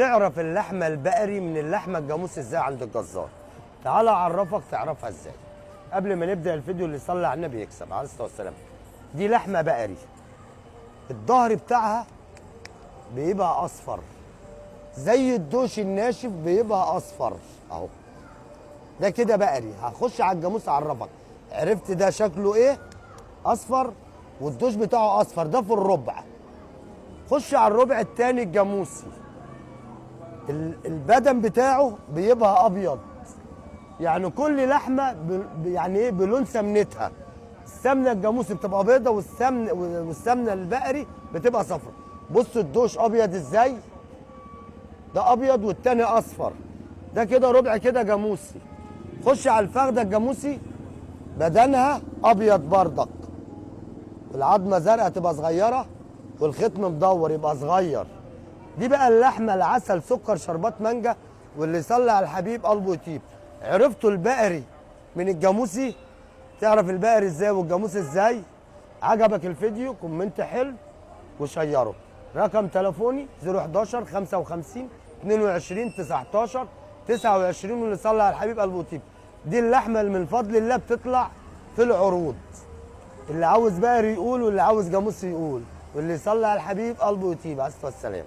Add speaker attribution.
Speaker 1: تعرف اللحمه البقري من اللحمه الجاموسي ازاي عند الجزار؟ تعال اعرفك تعرفها ازاي. قبل ما نبدا الفيديو، اللي يصلي على النبي يكسب عليه الصلاه والسلام. دي لحمه بقري، الظهر بتاعها بيبقى اصفر زي الدوش الناشف، بيبقى اصفر اهو. ده كده بقري. هخش على الجاموس اعرفك. عرفت ده شكله ايه؟ اصفر، والدوش بتاعه اصفر. ده في الربع. خش على الربع التاني الجاموسي، البدن بتاعه بيبقى ابيض. يعني كل لحمه يعني ايه بلون سمنتها. السمنه الجاموسي بتبقى بيضه، والسمنه البقري بتبقى صفرا. بص الدوش ابيض ازاي، ده ابيض والتاني اصفر. ده كده ربع كده جاموسي. خش على الفخده الجاموسي، بدنها ابيض بردك، العظمه زرقاء تبقى صغيره، والختم مدور يبقى صغير. دي بقى اللحمه العسل سكر شربات مانجا، واللي يصلي على الحبيب قلبه يطيب. عرفتوا البقري من الجاموسي؟ تعرف البقري ازاي والجاموسي ازاي؟ عجبك الفيديو كومنت حلو وشيره. رقم تليفوني 011 55 22 19 29، واللي يصلي على الحبيب قلبه يطيب. دي اللحمه اللي من فضل الله بتطلع في العروض. اللي عاوز بقري يقول، واللي عاوز جاموسي يقول، واللي يصلي على الحبيب قلبه يطيب. عليه الصلاه والسلام.